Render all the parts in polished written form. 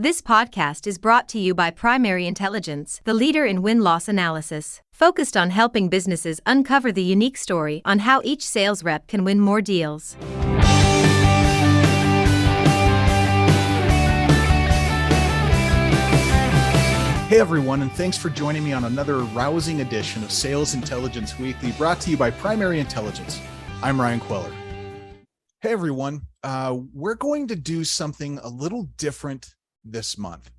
This podcast is brought to you by Primary Intelligence, the leader in win-loss analysis, focused on helping businesses uncover the unique story on how each sales rep can win more deals. Hey everyone, and thanks for joining me on another rousing edition of Sales Intelligence Weekly, brought to you by Primary Intelligence. I'm Ryan Queller. Hey everyone, we're going to do something a little different this month.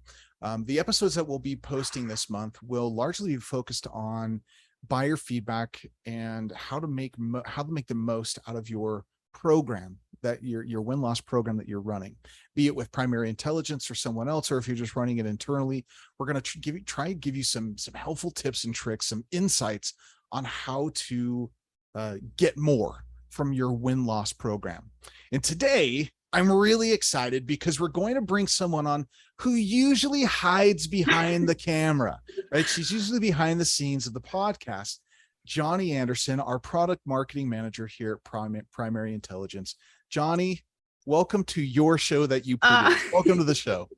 The episodes that we'll be posting this month will largely be focused on buyer feedback and how to make the most out of your program, that your win-loss program that you're running, be it with Primary Intelligence or someone else, or if you're just running it internally. We're going to try and give you some helpful tips and tricks, some insights on how to get more from your win-loss program. And today, I'm really excited because we're going to bring someone on who usually hides behind the camera, right? She's usually behind the scenes of the podcast. Johnny Anderson, our product marketing manager here at Primary Intelligence. Johnny, welcome to your show that you produce. Welcome to the show.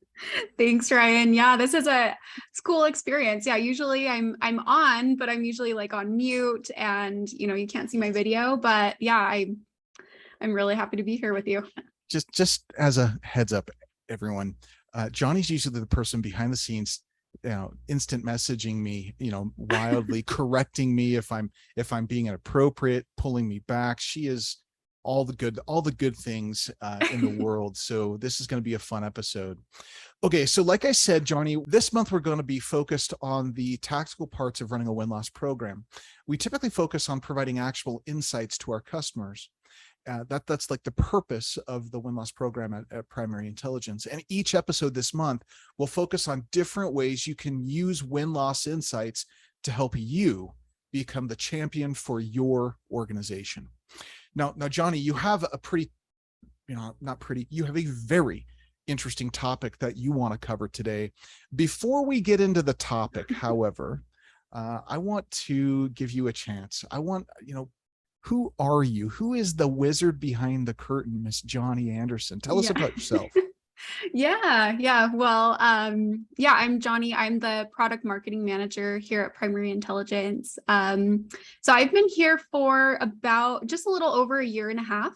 Thanks, Ryan. Yeah, it's a cool experience. Yeah, usually I'm on, but I'm usually like on mute and you can't see my video. But yeah, I'm really happy to be here with you. Just as a heads up, everyone, Johnny's usually the person behind the scenes, instant messaging me, wildly correcting me if I'm being inappropriate, pulling me back. She is all the good things in the world. So this is going to be a fun episode. Okay, so like I said, Johnny, this month we're going to be focused on the tactical parts of running a win-loss program. We typically focus on providing actual insights to our customers. That's like the purpose of the win-loss program at Primary Intelligence. And each episode this month will focus on different ways you can use win-loss insights to help you become the champion for your organization. Now, Johnny, you have you have a very interesting topic that you want to cover today. Before we get into the topic, however, I want to give you a chance. Who are you? Who is the wizard behind the curtain, Miss Johnny Anderson? Tell us about yourself. Yeah. Well, I'm Johnny. I'm the product marketing manager here at Primary Intelligence. So I've been here for about just a little over a year and a half.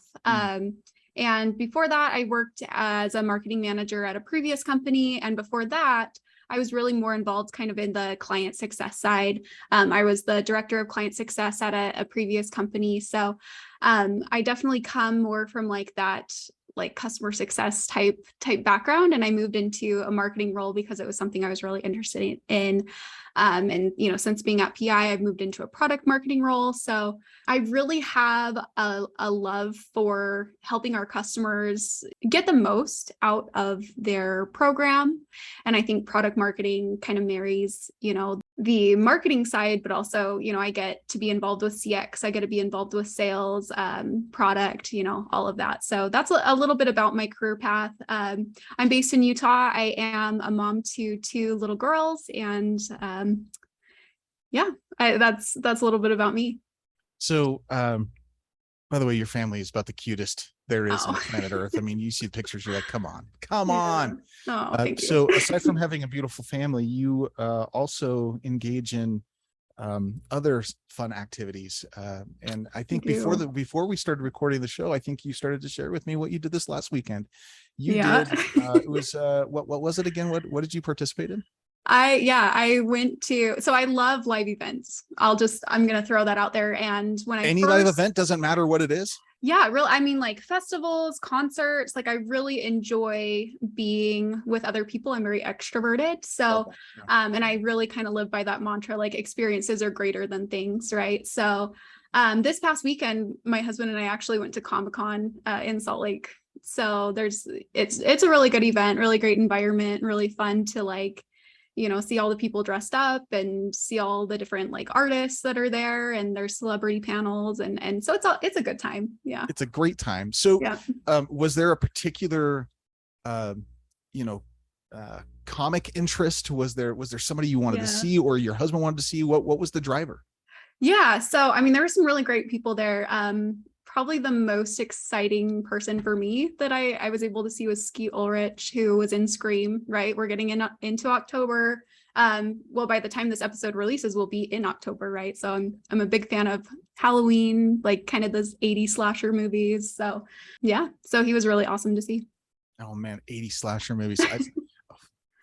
And before that, I worked as a marketing manager at a previous company. And before that, I was really more involved kind of in the client success side. I was the director of client success at a previous company. So I definitely come more from like that, like customer success type background. And I moved into a marketing role because it was something I was really interested in. And since being at PI, I've moved into a product marketing role. So I really have a love for helping our customers get the most out of their program. And I think product marketing kind of marries, the marketing side, but also, I get to be involved with CX. I get to be involved with sales, product, all of that. So that's a little bit about my career path. I'm based in Utah. I am a mom to two little girls, and that's a little bit about me. So, by the way, your family is about the cutest there is on planet Earth. I mean, you see the pictures, you're like, come on. Oh, thank you. So aside from having a beautiful family, you also engage in other fun activities. And I think before we started recording the show, I think you started to share with me what you did this last weekend. You did. It was what was it again? What did you participate in? I went to, so I love live events. I'm going to throw that out there. And when live event, doesn't matter what it is. Yeah, really. I mean, like festivals, concerts, like I really enjoy being with other people. I'm very extroverted. So, and I really kind of live by that mantra, like experiences are greater than things. Right. So, this past weekend, my husband and I actually went to Comic-Con, in Salt Lake. So it's a really good event, really great environment, really fun to see all the people dressed up and see all the different like artists that are there, and there's celebrity panels. And so it's a good time. Yeah. It's a great time. So, was there a particular, comic interest? Was there somebody you wanted to see, or your husband wanted to see? What was the driver? Yeah. So, I mean, there were some really great people there. probably the most exciting person for me that I was able to see was Skeet Ulrich, who was in Scream, right? We're getting into October. Well, by the time this episode releases, we'll be in October, right? So I'm a big fan of Halloween, like kind of those 80s slasher movies. So yeah, so he was really awesome to see. Oh man, 80 slasher movies.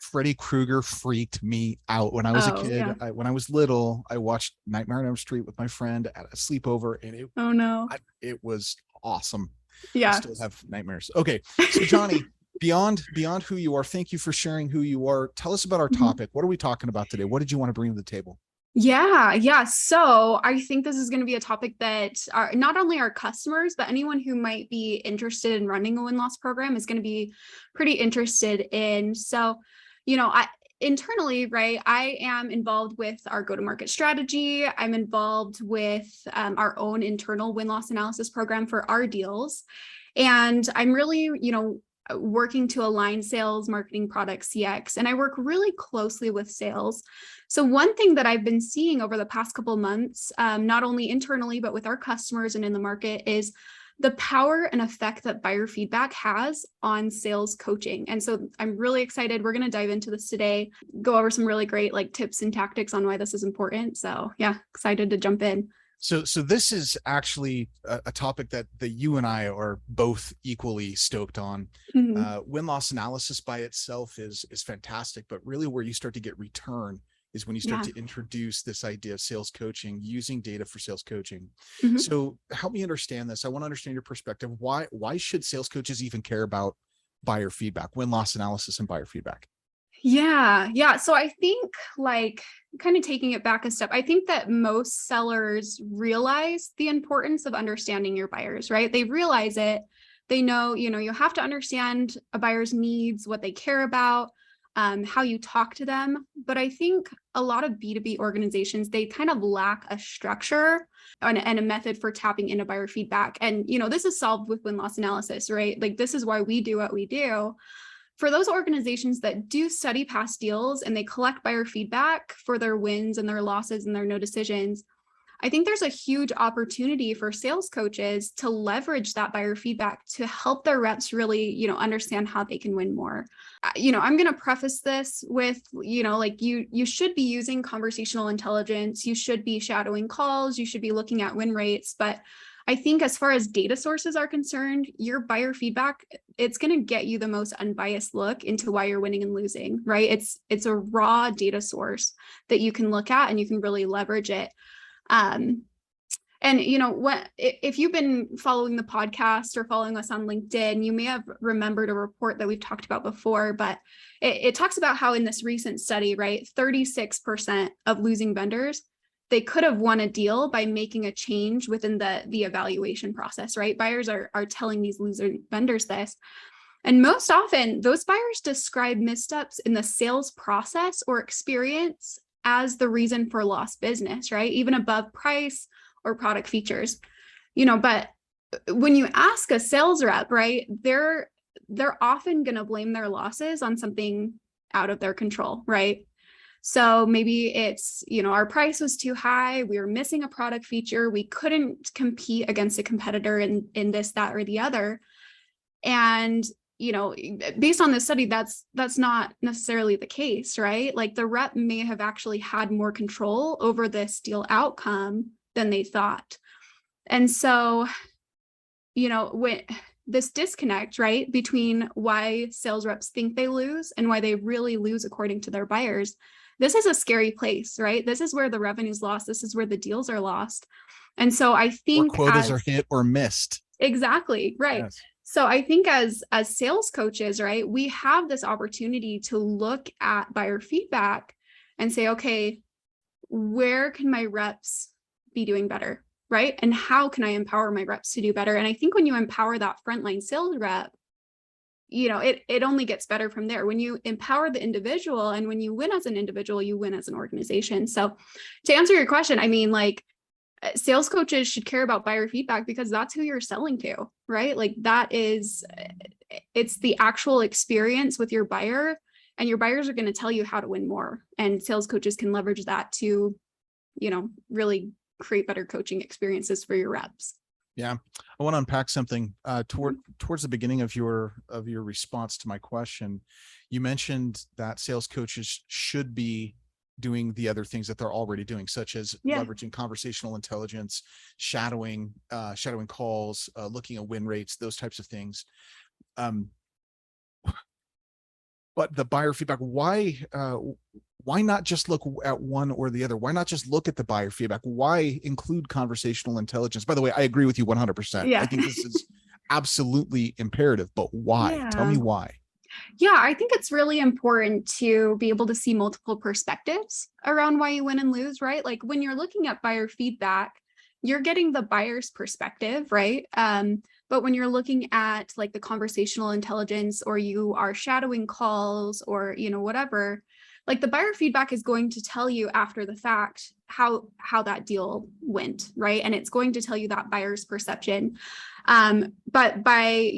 Freddy Krueger freaked me out when I was a kid. Yeah. When I was little, I watched Nightmare on Elm Street with my friend at a sleepover, and Oh no. it was awesome. Yeah. I still have nightmares. Okay, so Johnny, beyond who you are, thank you for sharing who you are. Tell us about our topic. What are we talking about today? What did you want to bring to the table? Yeah. So I think this is going to be a topic that not only our customers, but anyone who might be interested in running a win-loss program is going to be pretty interested in. So, internally, right, I am involved with our go-to-market strategy. I'm involved with our own internal win-loss analysis program for our deals. And I'm really, working to align sales, marketing, product, CX, and I work really closely with sales. So one thing that I've been seeing over the past couple of months, not only internally, but with our customers and in the market, is the power and effect that buyer feedback has on sales coaching. And so I'm really excited. We're going to dive into this today, go over some really great tips and tactics on why this is important. So yeah, excited to jump in. So this is actually a topic that you and I are both equally stoked on. Win-loss analysis by itself is fantastic, but really where you start to get return is when you start to introduce this idea of sales coaching, using data for sales coaching. So help me understand this. I want to understand your perspective. Why should sales coaches even care about buyer feedback, win-loss analysis and buyer feedback? Yeah. So I think kind of taking it back a step, I think that most sellers realize the importance of understanding your buyers, right? They realize it. They know, you have to understand a buyer's needs, what they care about, how you talk to them. But I think a lot of B2B organizations, they kind of lack a structure and a method for tapping into buyer feedback. And, this is solved with win-loss analysis, right? This is why we do what we do. For those organizations that do study past deals and they collect buyer feedback for their wins and their losses and their no decisions, I think there's a huge opportunity for sales coaches to leverage that buyer feedback to help their reps really, understand how they can win more. I'm going to preface this with, you should be using conversational intelligence. You should be shadowing calls. You should be looking at win rates. But I think as far as data sources are concerned, your buyer feedback, it's going to get you the most unbiased look into why you're winning and losing, right? It's a raw data source that you can look at and you can really leverage it. And if you've been following the podcast or following us on LinkedIn, you may have remembered a report that we've talked about before, but it talks about how in this recent study, right, 36% of losing vendors, they could have won a deal by making a change within the evaluation process, right? Buyers are telling these loser vendors this. And most often, those buyers describe missteps in the sales process or experience as the reason for lost business, right? Even above price or product features. But when you ask a sales rep, right, they're often going to blame their losses on something out of their control, right? So maybe it's, our price was too high. We were missing a product feature. We couldn't compete against a competitor in this, that, or the other. And, based on this study, that's not necessarily the case, right? The rep may have actually had more control over this deal outcome than they thought. And so, when this disconnect, right, between why sales reps think they lose and why they really lose according to their buyers, this is a scary place, right? This is where the revenue's lost. This is where the deals are lost. And so I think quotas are hit or missed. Exactly. Right. Yes. So I think as sales coaches, right, we have this opportunity to look at buyer feedback and say, okay, where can my reps be doing better? Right. And how can I empower my reps to do better? And I think when you empower that frontline sales rep, it only gets better from there. When you empower the individual and when you win as an individual, you win as an organization. So to answer your question, I mean, sales coaches should care about buyer feedback because that's who you're selling to, right? It's the actual experience with your buyer, and your buyers are going to tell you how to win more. And sales coaches can leverage that to, really create better coaching experiences for your reps. Yeah, I want to unpack something towards the beginning of your response to my question. You mentioned that sales coaches should be doing the other things that they're already doing, such as Yeah. leveraging conversational intelligence, shadowing calls, looking at win rates, those types of things. But the buyer feedback, why not just look at one or the other? Why not just look at the buyer feedback? Why include conversational intelligence? By the way, I agree with you 100%. Yeah. I think this is absolutely imperative, but why? Tell me why. Yeah, I think it's really important to be able to see multiple perspectives around why you win and lose, right? Like when you're looking at buyer feedback, you're getting the buyer's perspective, right? But when you're looking at like the conversational intelligence, or you are shadowing calls, or whatever, like the buyer feedback is going to tell you after the fact how that deal went, right? And it's going to tell you that buyer's perception. But by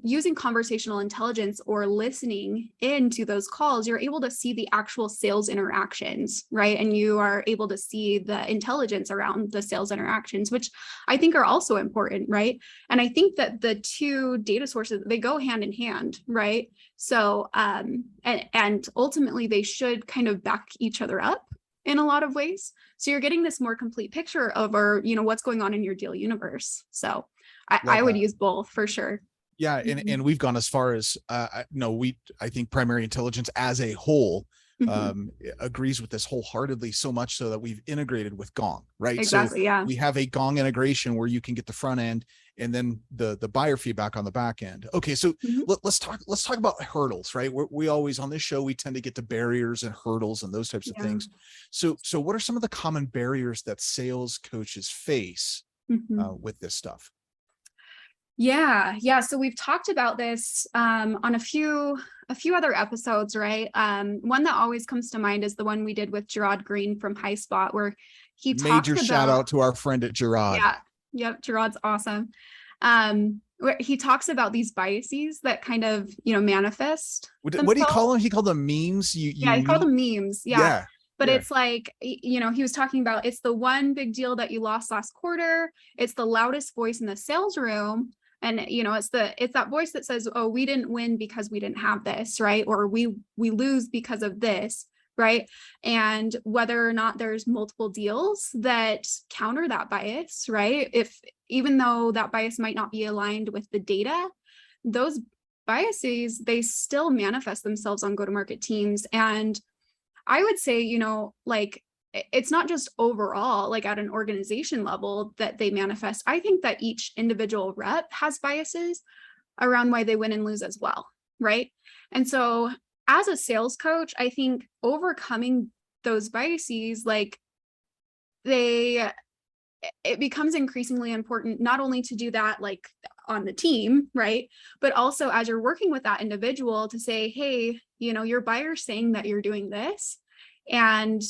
using conversational intelligence or listening into those calls, you're able to see the actual sales interactions, right? And you are able to see the intelligence around the sales interactions, which I think are also important, right? And I think that the two data sources, they go hand in hand, right? So and ultimately they should kind of back each other up in a lot of ways. So you're getting this more complete picture of what's going on in your deal universe. So I would use both for sure. Yeah, and we've gone as far as I think primary intelligence as a whole agrees with this wholeheartedly, so much so that we've integrated with Gong, right? Exactly. So yeah. we have a Gong integration where you can get the front end and then the buyer feedback on the back end. Okay, so let's talk about hurdles, right? We always on this show we tend to get to barriers and hurdles and those types of things. So what are some of the common barriers that sales coaches face with this stuff? Yeah. So we've talked about this on a few other episodes, right? One that always comes to mind is the one we did with Gerard Green from HighSpot, where he major shout out to our friend at Gerard. Yeah. Yep. Gerard's awesome. Where he talks about these biases that kind of manifest. What do you call them? He called them memes. He called them memes. Yeah. But yeah. It's like, he was talking about, it's the one big deal that you lost last quarter. It's the loudest voice in the sales room. And, it's that voice that says, oh, we didn't win because we didn't have this, right? Or we lose because of this, right? And whether or not there's multiple deals that counter that bias, right? Even though that bias might not be aligned with the data, those biases, they still manifest themselves on go-to-market teams. And I would say, like, it's not just overall, like at an organization level that they manifest. I think that each individual rep has biases around why they win and lose as well, right? And so as a sales coach, I think overcoming those biases, like it becomes increasingly important not only to do that like on the team, right? But also as you're working with that individual to say, hey, your buyer's saying that you're doing this, and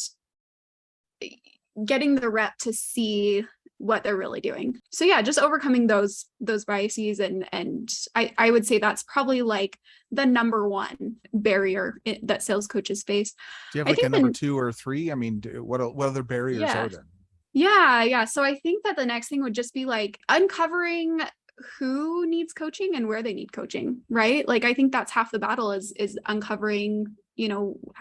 getting the rep to see what they're really doing. So yeah, just overcoming those biases. And I would say that's probably like the number one barrier that sales coaches face. Do you have like a number 2 or 3? I mean, what other barriers are there? Yeah. So I think that the next thing would just be like uncovering who needs coaching and where they need coaching, right? Like, I think that's half the battle is uncovering,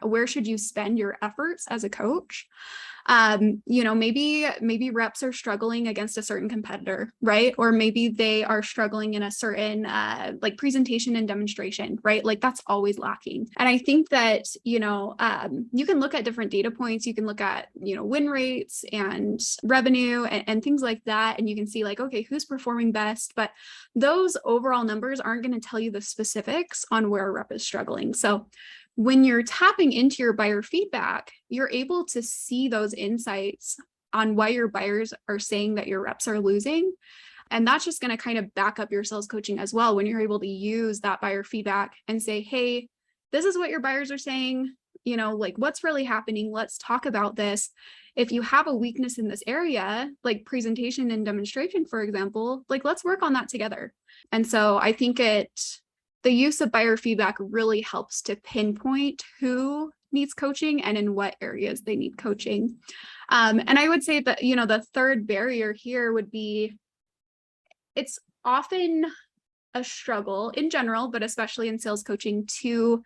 where should you spend your efforts as a coach? Maybe reps are struggling against a certain competitor, right? Or maybe they are struggling in a certain like presentation and demonstration, right? Like that's always lacking. And I think that, you can look at different data points. You can look at, win rates and revenue and things like that. And you can see like, okay, who's performing best? But those overall numbers aren't going to tell you the specifics on where a rep is struggling. So when you're tapping into your buyer feedback, you're able to see those insights on why your buyers are saying that your reps are losing. And that's just going to kind of back up your sales coaching as well, when you're able to use that buyer feedback and say, hey, this is what your buyers are saying, like what's really happening. Let's talk about this. If you have a weakness in this area, like presentation and demonstration, for example, like let's work on that together. And so I think the use of buyer feedback really helps to pinpoint who needs coaching and in what areas they need coaching. And I would say that, the third barrier here would be it's often a struggle in general, but especially in sales coaching, to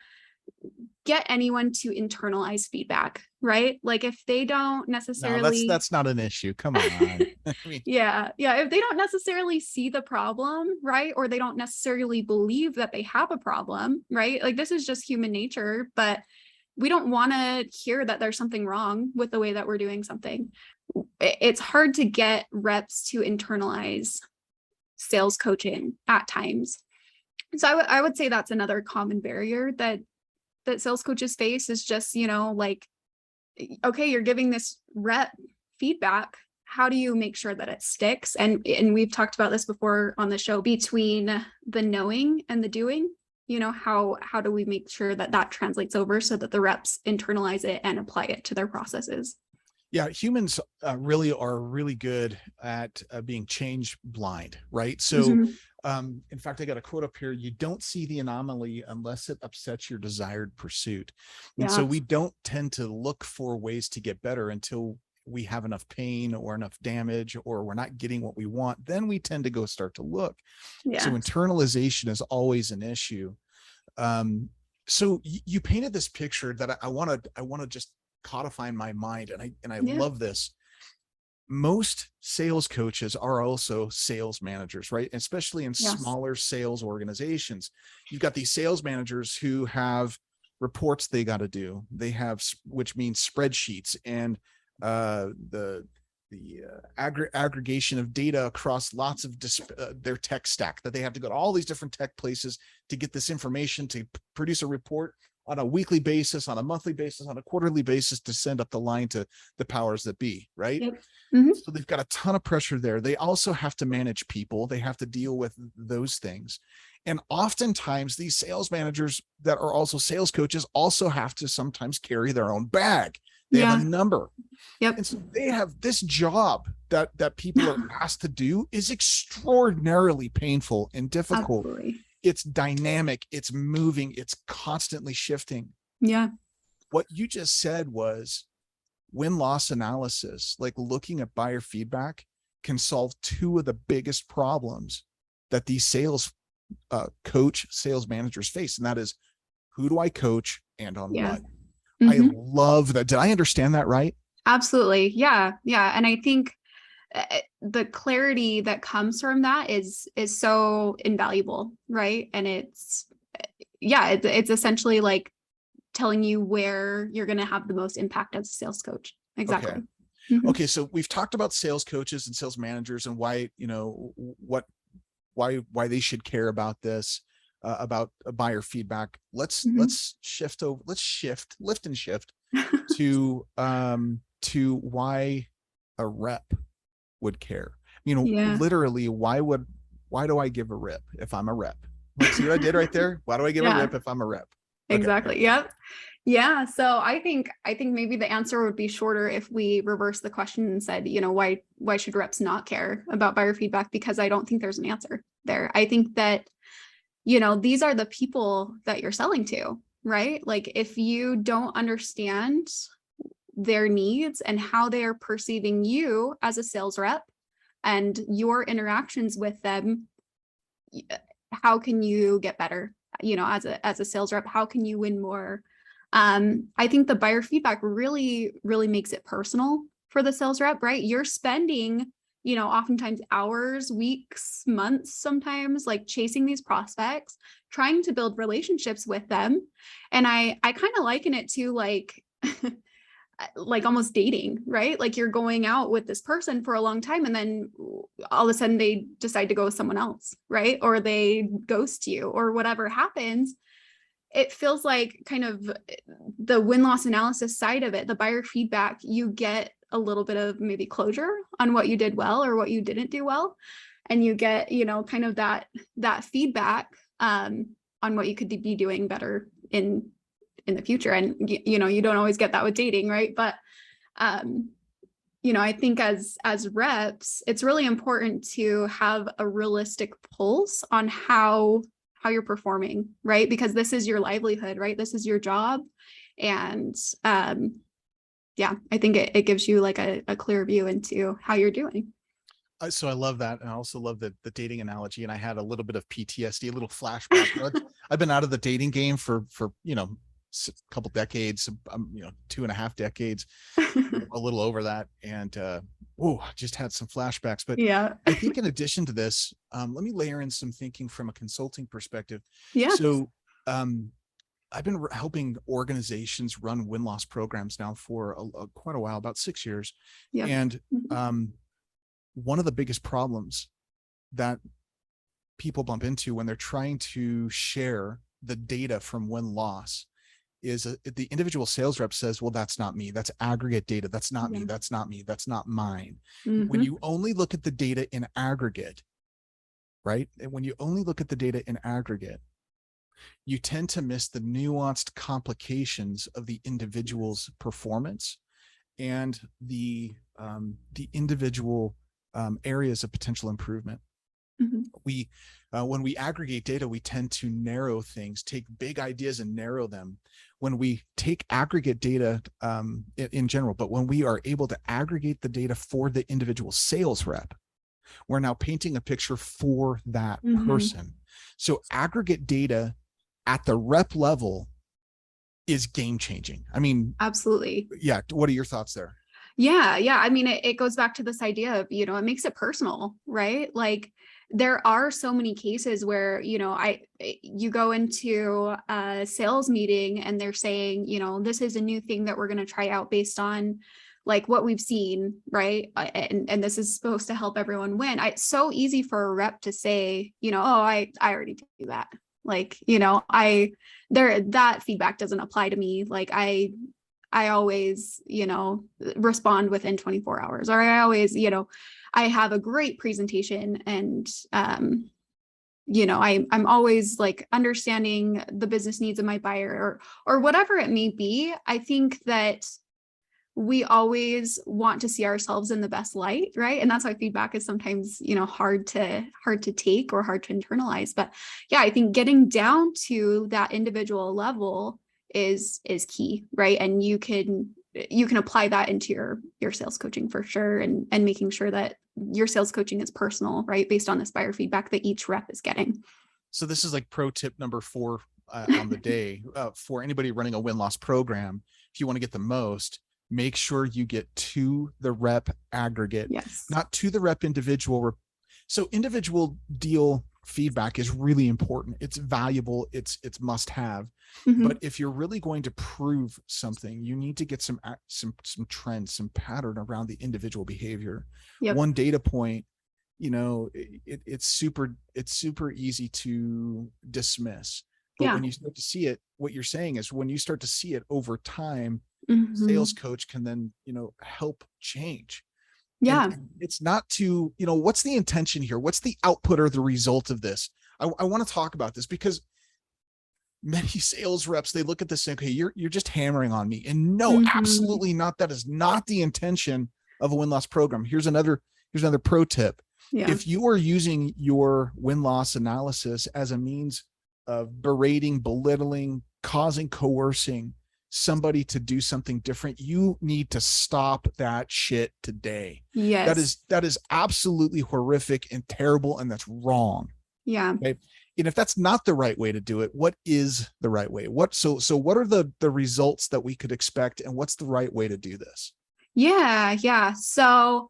get anyone to internalize feedback, right? Like if they don't No, necessarily, that's not an issue. Come on. I mean, yeah, if they don't necessarily see the problem, right? Or they don't necessarily believe that they have a problem, right? Like this is just human nature, but we don't want to hear that there's something wrong with the way that we're doing something. It's hard to get reps to internalize sales coaching at times. So I would say that's another common barrier that sales coaches face, is just, like, okay, you're giving this rep feedback. How do you make sure that it sticks? And we've talked about this before on the show, between the knowing and the doing, how do we make sure that that translates over so that the reps internalize it and apply it to their processes? yeah, humans really are really good at being change blind, right? So, in fact, I got a quote up here: "You don't see the anomaly unless it upsets your desired pursuit." And so Yeah. we don't tend to look for ways to get better until we have enough pain or enough damage, or we're not getting what we want. Then we tend to go start to look. So Yeah. internalization is always an issue. So you painted this picture that I want to just codify in my mind, and I Yeah. love this. Most sales coaches are also sales managers, right? Especially in Yes. smaller sales organizations. You've got these sales managers who have reports they got to do. They have, which means spreadsheets, and the aggregation of data across lots of their tech stack, that they have to go to all these different tech places to get this information, to produce a report on a weekly basis, on a monthly basis, on a quarterly basis, to send up the line to the powers that be, right? Yep. So they've got a ton of pressure there. They also have to manage people. They have to deal with those things. And oftentimes these sales managers that are also sales coaches also have to sometimes carry their own bag. They have a number. Yep. And so they have this job that people are asked to do is extraordinarily painful and difficult. Absolutely. It's dynamic, it's moving, it's constantly shifting. Yeah. What you just said was win-loss analysis, like looking at buyer feedback, can solve two of the biggest problems that these sales managers face. And that is, who do I coach and on what? I love that. Did I understand that right? Absolutely. Yeah. Yeah. And I think the clarity that comes from that is so invaluable, right? And it's essentially like telling you where you're going to have the most impact as a sales coach. Exactly. Okay. Okay. So we've talked about sales coaches and sales managers and why, why they should care about this, about buyer feedback. Let's shift lift and shift to why a rep would care. Literally, why do I give a rep if I'm a rep? Let's see what I did right there. Why do I give a rep if I'm a rep? Okay. Exactly. Yep. Yeah. So I think maybe the answer would be shorter if we reverse the question and said, why should reps not care about buyer feedback? Because I don't think there's an answer there. I think that, these are the people that you're selling to, right? Like if you don't understand their needs and how they are perceiving you as a sales rep and your interactions with them, how can you get better? As a sales rep, how can you win more? I think the buyer feedback really, really makes it personal for the sales rep, right? You're spending, oftentimes hours, weeks, months, sometimes, like chasing these prospects, trying to build relationships with them. And I kind of liken it to like almost dating, right? Like you're going out with this person for a long time and then all of a sudden they decide to go with someone else, right? Or they ghost you or whatever happens. It feels like kind of the win-loss analysis side of it, the buyer feedback, you get a little bit of maybe closure on what you did well or what you didn't do well. And you get, kind of that feedback on what you could be doing better in the future. And, you don't always get that with dating, right? But, I think as reps, it's really important to have a realistic pulse on how you're performing, right? Because this is your livelihood, right? This is your job. And I think it gives you like a clear view into how you're doing. So I love that. And I also love the dating analogy. And I had a little bit of PTSD, a little flashback. I've been out of the dating game for, a couple decades, 2.5 decades, a little over that. And, just had some flashbacks, but Yeah. I think in addition to this, let me layer in some thinking from a consulting perspective. Yeah. So, I've been helping organizations run win-loss programs now for quite a while, about 6 years. Yep. And, one of the biggest problems that people bump into when they're trying to share the data from win-loss is the individual sales rep says, well, that's not me. That's aggregate data. That's not me. That's not me. That's not mine. When you only look at the data in aggregate, right? And when you only look at the data in aggregate, you tend to miss the nuanced complications of the individual's performance and the individual areas of potential improvement. We, when we aggregate data, we tend to narrow things, take big ideas and narrow them. When we take aggregate data in general, but when we are able to aggregate the data for the individual sales rep, we're now painting a picture for that person. So aggregate data at the rep level is game changing. I mean, absolutely. Yeah. What are your thoughts there? Yeah. I mean, it goes back to this idea of, it makes it personal, right? Like there are so many cases where, you go into a sales meeting and they're saying, this is a new thing that we're going to try out based on like what we've seen, right? And this is supposed to help everyone win. It's so easy for a rep to say, oh, I already do that. Like, that feedback doesn't apply to me. Like I always, respond within 24 hours, or I always, I have a great presentation and, I'm always like understanding the business needs of my buyer or whatever it may be. I think that we always want to see ourselves in the best light, right? And that's why feedback is sometimes, hard to take or hard to internalize. But yeah, I think getting down to that individual level is key, right? And you can apply that into your sales coaching for sure, and making sure that your sales coaching is personal, right? Based on this buyer feedback that each rep is getting. So this is like pro tip number 4 on the day for anybody running a win-loss program. If you want to get the most, make sure you get to the rep aggregate, not to the rep individual. So individual deal feedback is really important. It's valuable. It's must have. But if you're really going to prove something, you need to get some trends, some pattern around the individual behavior. One data point, it's super easy to dismiss. But when you start to see it, what you're saying is when you start to see it over time, sales coach can then, help change. And it's not to, what's the intention here? What's the output or the result of this? I want to talk about this because many sales reps, they look at this and say, okay, you're just hammering on me. And no, absolutely not. That is not the intention of a win-loss program. Here's another pro tip. If you are using your win-loss analysis as a means of berating, belittling, coercing somebody to do something different, you need to stop that shit today. That is absolutely horrific and terrible, and that's wrong. Okay? And if that's not the right way to do it, what is the right way? So what are the results that we could expect, and what's the right way to do this? So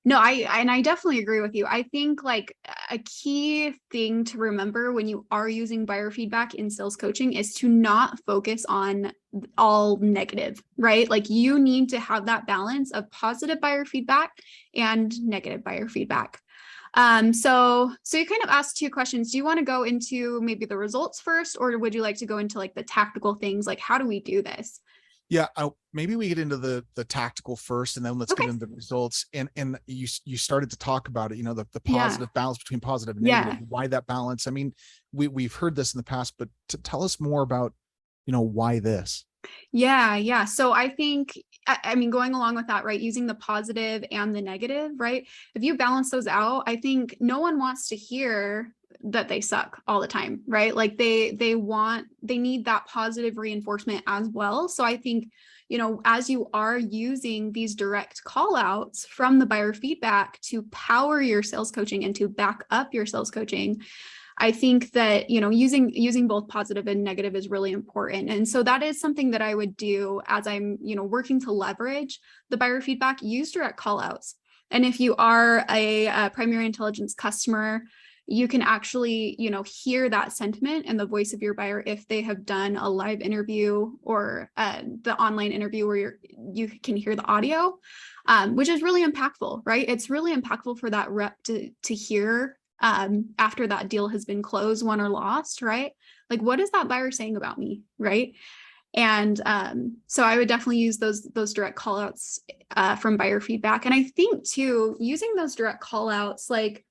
no, I definitely agree with you. I think like a key thing to remember when you are using buyer feedback in sales coaching is to not focus on all negative, right? Like you need to have that balance of positive buyer feedback and negative buyer feedback. So you kind of asked 2 questions. Do you want to go into maybe the results first, or would you like to go into like the tactical things? Like, how do we do this? Yeah, maybe we get into the tactical first, and then let's get into the results. And you started to talk about it, the positive balance between positive and negative, why that balance. I mean, we've heard this in the past, but to tell us more about, why this. So I think, I mean, going along with that, right, using the positive and the negative, right? If you balance those out, I think no one wants to hear that they suck all the time, right? Like they need that positive reinforcement as well. So I think, as you are using these direct call outs from the buyer feedback to power your sales coaching and to back up your sales coaching, I think that, using both positive and negative is really important. And so that is something that I would do as I'm, working to leverage the buyer feedback. Use direct call outs. And if you are a primary intelligence customer, you can actually, hear that sentiment and the voice of your buyer if they have done a live interview or the online interview where you can hear the audio, which is really impactful, right? It's really impactful for that rep to hear after that deal has been closed, won or lost, right? Like, what is that buyer saying about me, right? And so I would definitely use those direct call outs from buyer feedback. And I think too, using those direct call outs, like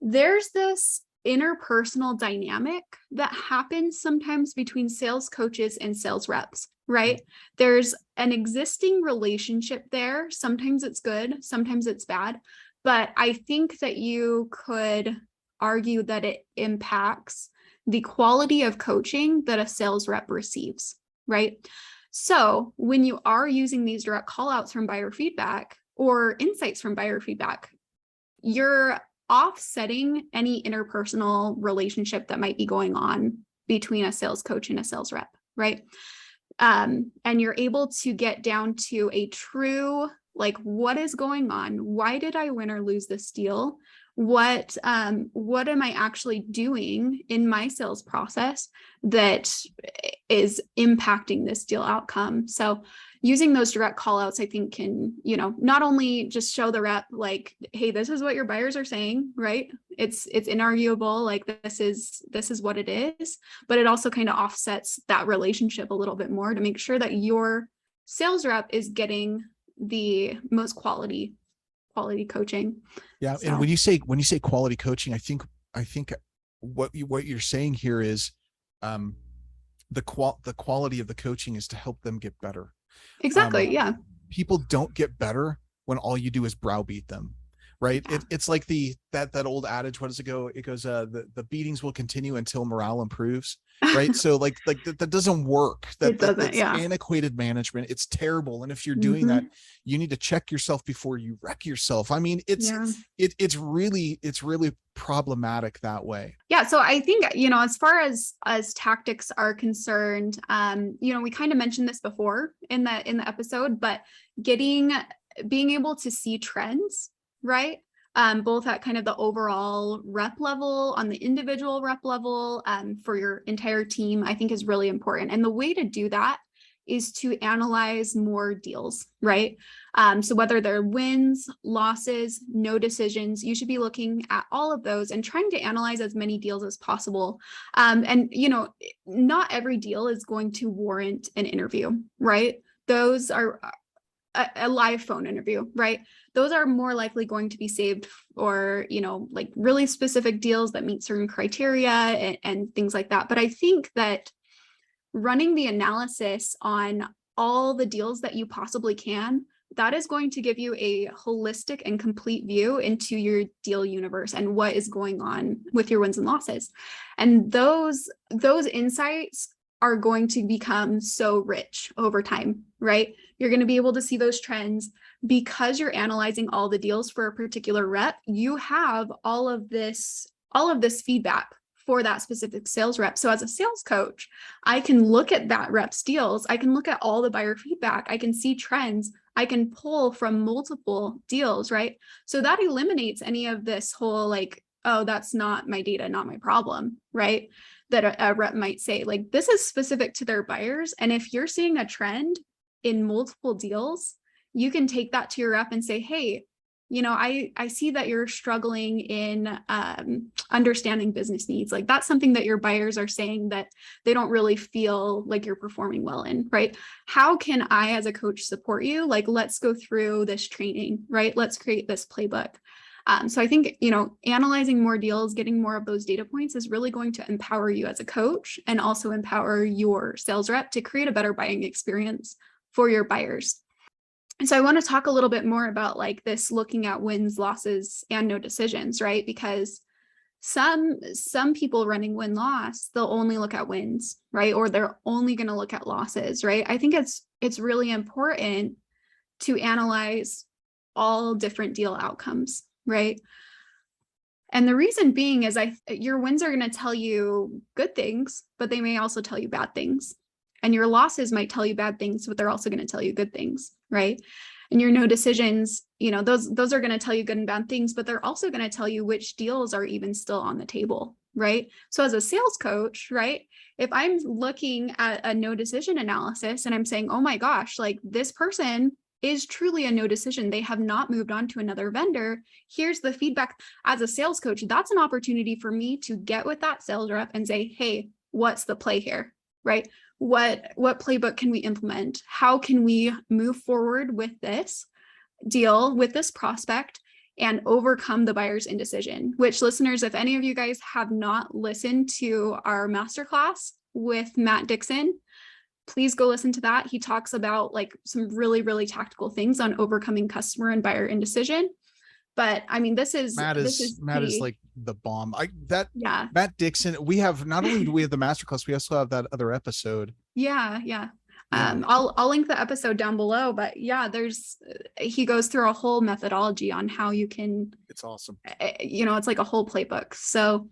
there's this interpersonal dynamic that happens sometimes between sales coaches and sales reps, right? There's an existing relationship there. Sometimes it's good, sometimes it's bad. But I think that you could argue that it impacts the quality of coaching that a sales rep receives, right? So when you are using these direct call outs from buyer feedback or insights from buyer feedback, you're offsetting any interpersonal relationship that might be going on between a sales coach and a sales rep, right? And you're able to get down to a true, like, what is going on? Why did I win or lose this deal? What am I actually doing in my sales process that is impacting this deal outcome? So using those direct call outs, I think can, not only just show the rep like, hey, this is what your buyers are saying, right? It's inarguable, like this is what it is, but it also kind of offsets that relationship a little bit more to make sure that your sales rep is getting the most quality coaching. Yeah. So. And when you say quality coaching, I think what you're saying here is the quality of the coaching is to help them get better. Exactly. Yeah. People don't get better when all you do is browbeat them, right? Yeah. It's like that old adage. What does it go? It goes, the beatings will continue until morale improves, right? So like that doesn't work. That's antiquated management. It's terrible. And if you're doing that, you need to check yourself before you wreck yourself. I mean, it's really problematic that way. Yeah. So I think, as far as tactics are concerned, we kind of mentioned this before in the episode, but being able to see trends, right? Both at kind of the overall rep level, on the individual rep level, for your entire team, I think is really important. And the way to do that is to analyze more deals, right? So whether they're wins, losses, no decisions, you should be looking at all of those and trying to analyze as many deals as possible. And, not every deal is going to warrant an interview, right? Those are a live phone interview, right? Those are more likely going to be saved or, like really specific deals that meet certain criteria and things like that. But I think that running the analysis on all the deals that you possibly can, that is going to give you a holistic and complete view into your deal universe and what is going on with your wins and losses. And those insights are going to become so rich over time, right? You're going to be able to see those trends because you're analyzing all the deals for a particular rep. You have all of this feedback for that specific sales rep. So as a sales coach, I can look at that rep's deals. I can look at all the buyer feedback. I can see trends. I can pull from multiple deals, right? So that eliminates any of this whole like, oh, that's not my data, not my problem, right? That a rep might say, like, this is specific to their buyers. And if you're seeing a trend in multiple deals, you can take that to your rep and say, hey, I see that you're struggling in understanding business needs. Like that's something that your buyers are saying that they don't really feel like you're performing well in, right? How can I, as a coach, support you? Like, let's go through this training, right? Let's create this playbook. So I think, analyzing more deals, getting more of those data points is really going to empower you as a coach and also empower your sales rep to create a better buying experience for your buyers. And so I want to talk a little bit more about like this looking at wins, losses, and no decisions, right? Because some people running win-loss, they'll only look at wins, right? Or they're only going to look at losses, right? I think it's really important to analyze all different deal outcomes, right? And the reason being is your wins are going to tell you good things, but they may also tell you bad things. And your losses might tell you bad things, but they're also going to tell you good things, right? And your no decisions, those are going to tell you good and bad things, but they're also going to tell you which deals are even still on the table, right? So as a sales coach, right, if I'm looking at a no decision analysis and I'm saying, oh my gosh, like this person is truly a no decision, they have not moved on to another vendor, here's the feedback. As a sales coach, that's an opportunity for me to get with that sales rep and say, hey, what's the play here, right? What playbook can we implement? How can we move forward with this deal, with this prospect, and overcome the buyer's indecision? Which, listeners, if any of you guys have not listened to our masterclass with Matt Dixon, please go listen to that. He talks about like some really, really tactical things on overcoming customer and buyer indecision. But I mean, Matt is like the bomb. Matt Dixon, we have, not only do we have the masterclass, we also have that other episode. Yeah. I'll link the episode down below, but yeah, he goes through a whole methodology on how you can, it's awesome. It's like a whole playbook. So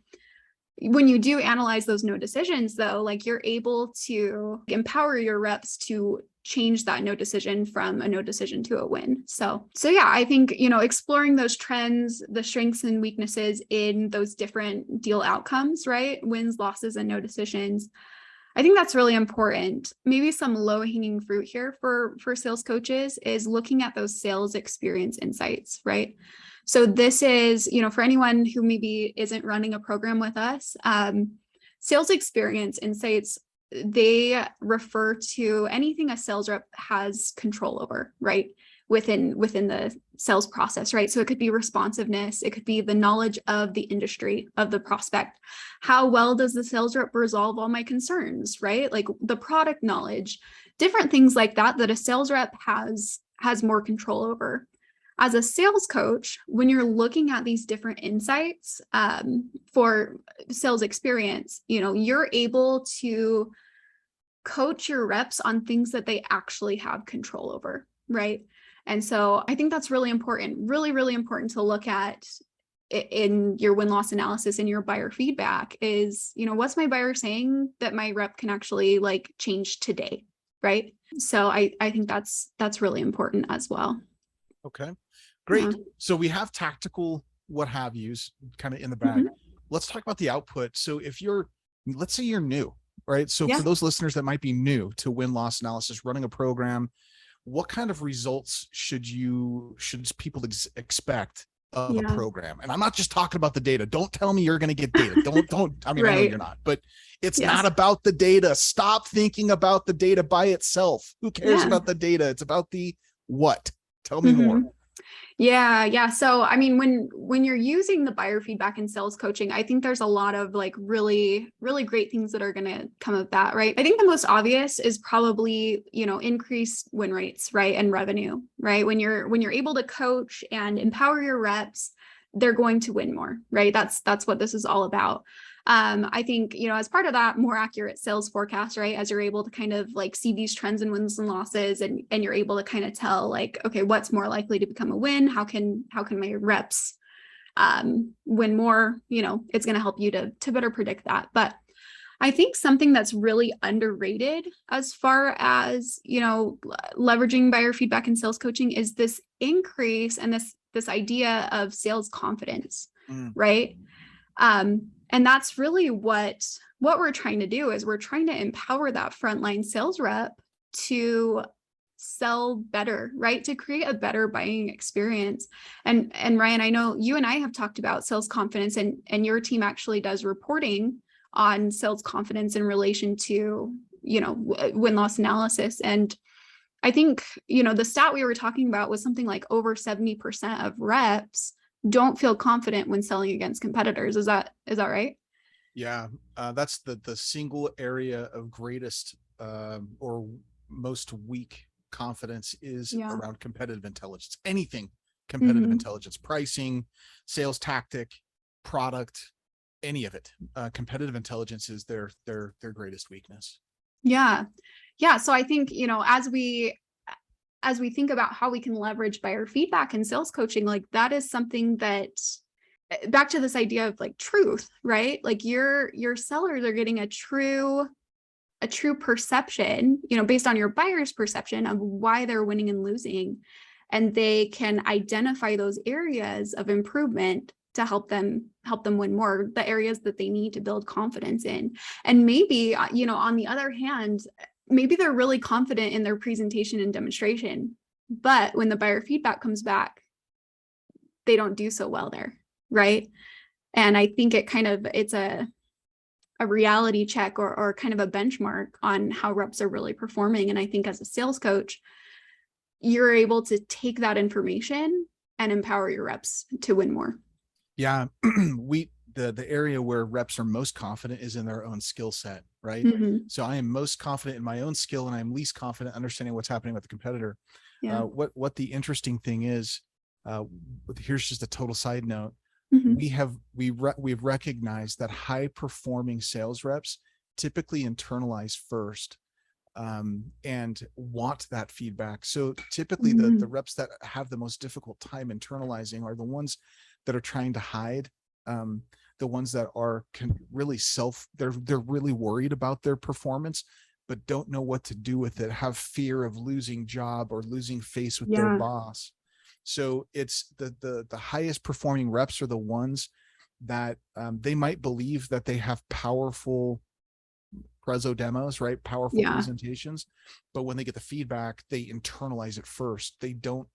when you do analyze those no decisions though, like you're able to empower your reps to change that no decision from a no decision to a win. So yeah, I think, exploring those trends, the strengths and weaknesses in those different deal outcomes, right? Wins, losses, and no decisions. I think that's really important. Maybe some low-hanging fruit here for sales coaches is looking at those sales experience insights, right? So this is, for anyone who maybe isn't running a program with us, sales experience insights, they refer to anything a sales rep has control over, right? Within the sales process, right? So it could be responsiveness, it could be the knowledge of the industry of the prospect. How well does the sales rep resolve all my concerns, right? Like the product knowledge, different things like that a sales rep has more control over. As a sales coach, when you're looking at these different insights for sales experience, you're able to coach your reps on things that they actually have control over, right? And so I think that's really important, really, really important to look at in your win-loss analysis and your buyer feedback is, what's my buyer saying that my rep can actually like change today, right? So I think that's really important as well. Okay, great. Yeah. So we have tactical what have yous kind of in the bag. Mm-hmm. Let's talk about the output. So if let's say you're new, right? So for those listeners that might be new to win-loss analysis, running a program, what kind of results should people expect of a program? And I'm not just talking about the data. Don't tell me you're going to get data. Don't, I mean, right. I know you're not, but it's not about the data. Stop thinking about the data by itself. Who cares about the data? It's about the what. Tell me more. Yeah. So, I mean, when you're using the buyer feedback in sales coaching, I think there's a lot of like really, really great things that are going to come of that, right? I think the most obvious is probably, increased win rates, right? And revenue, right? When you're able to coach and empower your reps, they're going to win more, right? That's what this is all about. I think, as part of that, more accurate sales forecast, right? As you're able to kind of like see these trends in wins and losses, and you're able to kind of tell like, okay, what's more likely to become a win? How can my reps win more? It's going to help you to better predict that. But I think something that's really underrated as far as, leveraging buyer feedback in sales coaching is this increase and this idea of sales confidence, right? And that's really what we're trying to do is we're trying to empower that frontline sales rep to sell better, right? To create a better buying experience. And Ryan, I know you and I have talked about sales confidence, and your team actually does reporting on sales confidence in relation to, win-loss analysis. And I think, the stat we were talking about was something like over 70% of reps don't feel confident when selling against competitors. Is that right? Yeah, that's the single area of greatest or most weak confidence is Yeah. around competitive intelligence. Anything competitive Mhm. intelligence, pricing, sales tactic, product, any of it. Competitive intelligence is their greatest weakness. Yeah. Yeah. So I think, as we think about how we can leverage buyer feedback and sales coaching, like that is something that back to this idea of like truth, right? Like your sellers are getting a true perception, based on your buyer's perception of why they're winning and losing. And they can identify those areas of improvement to help them win more, the areas that they need to build confidence in. And maybe, on the other hand, maybe they're really confident in their presentation and demonstration, but when the buyer feedback comes back, they don't do so well there, right? And I think it's a reality check or kind of a benchmark on how reps are really performing. And I think as a sales coach, you're able to take that information and empower your reps to win more. Yeah. The area where reps are most confident is in their own skill set, right? Mm-hmm. So I am most confident in my own skill, and I'm least confident understanding what's happening with the competitor. Yeah. What the interesting thing is, here's just a total side note. Mm-hmm. We've recognized that high performing sales reps typically internalize first, and want that feedback. So typically Mm-hmm. the reps that have the most difficult time internalizing are the ones that are trying to hide, the ones that are really they're really worried about their performance, but don't know what to do with it, have fear of losing job or losing face with their Yeah. boss. So it's the highest performing reps are the ones that, they might believe that they have powerful Prezo demos, right? Powerful Yeah. presentations. But when they get the feedback, they internalize it first. They don't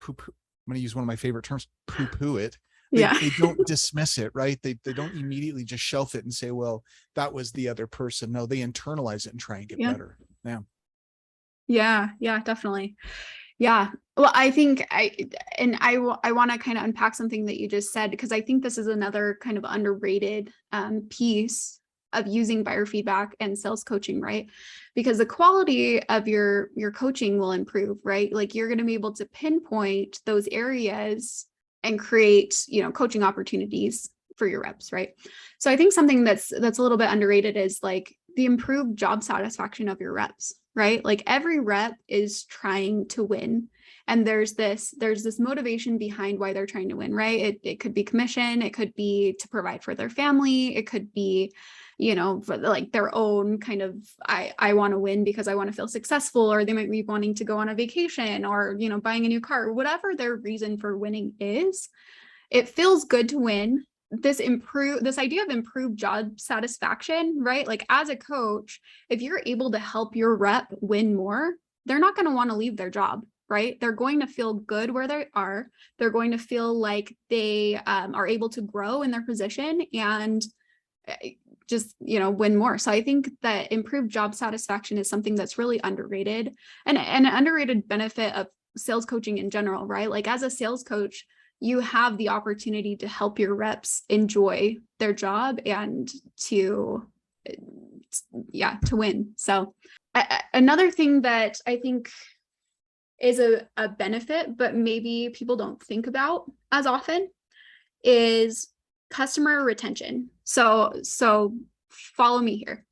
I'm going to use one of my favorite terms, poo it. Yeah. They don't dismiss it, right? They don't immediately just shelf it and say, well, that was the other person. No, they internalize it and try and get Yeah. better. Yeah. Yeah. Yeah, definitely. Yeah. Well, I think I want to kind of unpack something that you just said, because I think this is another kind of underrated piece of using buyer feedback and sales coaching, right? Because the quality of your coaching will improve, right? Like you're going to be able to pinpoint those areas and create, coaching opportunities for your reps, right? So I think something that's a little bit underrated is like the improved job satisfaction of your reps, right? Like every rep is trying to win. And there's this motivation behind why they're trying to win, right? It could be commission, it could be to provide for their family, it could be, for like their own kind of, I want to win because I want to feel successful, or they might be wanting to go on a vacation, or, buying a new car, whatever their reason for winning is. It feels good to win. This idea of improved job satisfaction, right? Like as a coach, if you're able to help your rep win more, they're not going to want to leave their job, right? They're going to feel good where they are. They're going to feel like they are able to grow in their position and just, win more. So I think that improved job satisfaction is something that's really underrated, and an underrated benefit of sales coaching in general, right? Like as a sales coach, you have the opportunity to help your reps enjoy their job and to win. So another thing that I think is a benefit, but maybe people don't think about as often, is customer retention. So follow me here.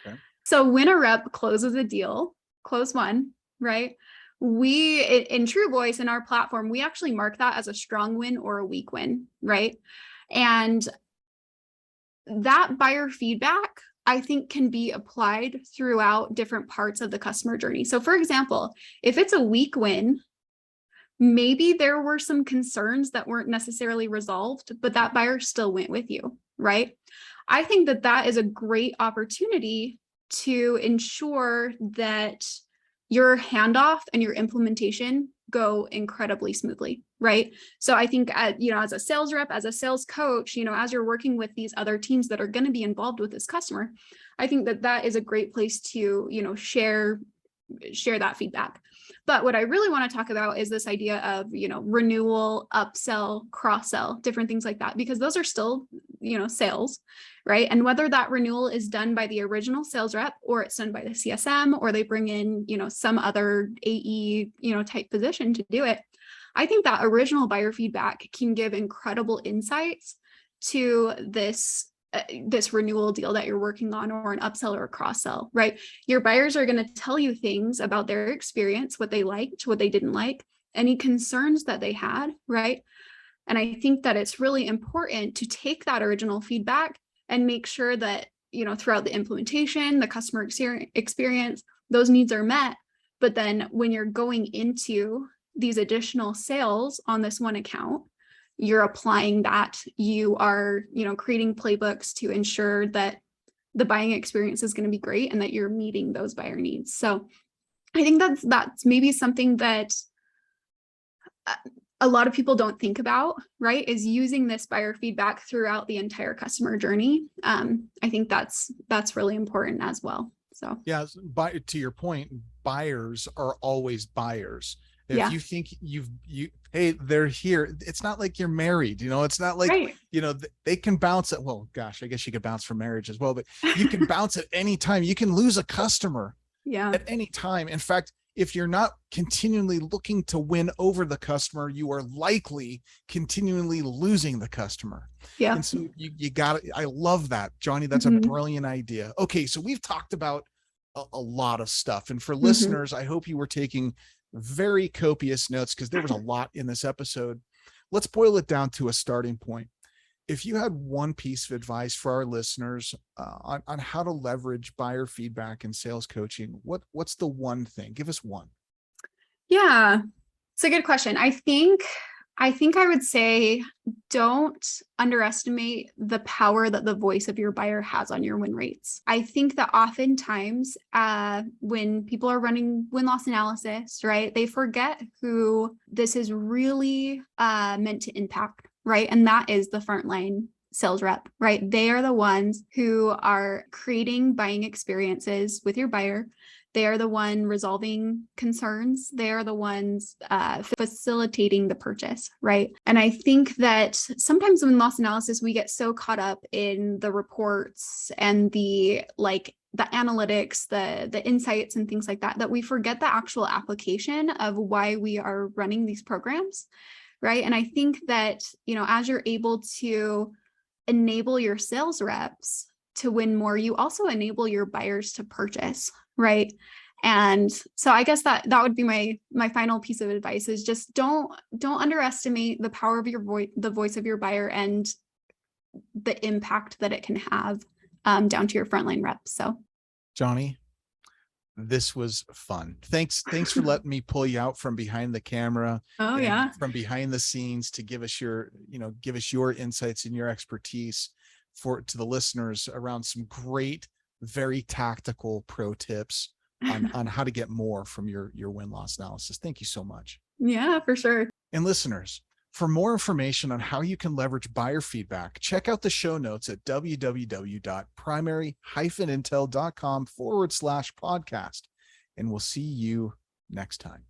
Okay. So when a rep closes a deal, close one, right? We in TruVoice in our platform, we actually mark that as a strong win or a weak win, right? And that buyer feedback, I think, can be applied throughout different parts of the customer journey. So for example, if it's a weak win, maybe there were some concerns that weren't necessarily resolved, but that buyer still went with you, right? I think that is a great opportunity to ensure that your handoff and your implementation go incredibly smoothly, right? So I think, as a sales rep, as a sales coach, as you're working with these other teams that are going to be involved with this customer, I think that is a great place to, share share that feedback. But what I really want to talk about is this idea of, renewal, upsell, cross-sell, different things like that, because those are still, sales, right? And whether that renewal is done by the original sales rep or it's done by the CSM, or they bring in, some other AE, type position to do it, I think that original buyer feedback can give incredible insights to this renewal deal that you're working on, or an upsell or a cross sell, right? Your buyers are going to tell you things about their experience, what they liked, what they didn't like, any concerns that they had, right? And I think that it's really important to take that original feedback and make sure that, throughout the implementation, the customer experience, those needs are met. But then when you're going into these additional sales on this one account, you're applying that. You are, creating playbooks to ensure that the buying experience is going to be great and that you're meeting those buyer needs. So I think that's maybe something that a lot of people don't think about, right? Is using this buyer feedback throughout the entire customer journey. I think that's really important as well. So yeah, to your point, buyers are always buyers. If you think hey, they're here, it's not like you're married, it's not like, right. They can bounce at, well, gosh, I guess you could bounce from marriage as well, but you can bounce at any time. You can lose a customer at any time. In fact, if you're not continually looking to win over the customer, you are likely continually losing the customer. Yeah. And so you got it. I love that, Johnny. That's a brilliant idea. Okay. So we've talked about a lot of stuff, and for listeners, I hope you were taking very copious notes, because there was a lot in this episode. Let's boil it down to a starting point. If you had one piece of advice for our listeners on how to leverage buyer feedback and sales coaching, what's the one thing? Give us one. Yeah, it's a good question. I think I would say don't underestimate the power that the voice of your buyer has on your win rates. I think that oftentimes when people are running win-loss analysis, right, they forget who this is really meant to impact, right? And that is the frontline sales rep, right? They are the ones who are creating buying experiences with your buyer. They are the one resolving concerns. They are the ones facilitating the purchase, right? And I think that sometimes in loss analysis, we get so caught up in the reports and the analytics, the insights and things like that, that we forget the actual application of why we are running these programs, right? And I think that, as you're able to enable your sales reps to win more, you also enable your buyers to purchase, right? And so I guess that would be my final piece of advice, is just don't underestimate the power of the voice of your buyer and the impact that it can have down to your frontline reps. So Johnny, this was fun. Thanks for letting me pull you out from behind the camera. Oh yeah. From behind the scenes to give us your insights and your expertise to the listeners around some great, very tactical pro tips on how to get more from your win-loss analysis. Thank you so much. Yeah, for sure. And listeners, for more information on how you can leverage buyer feedback, check out the show notes at www.primary-intel.com/podcast. And we'll see you next time.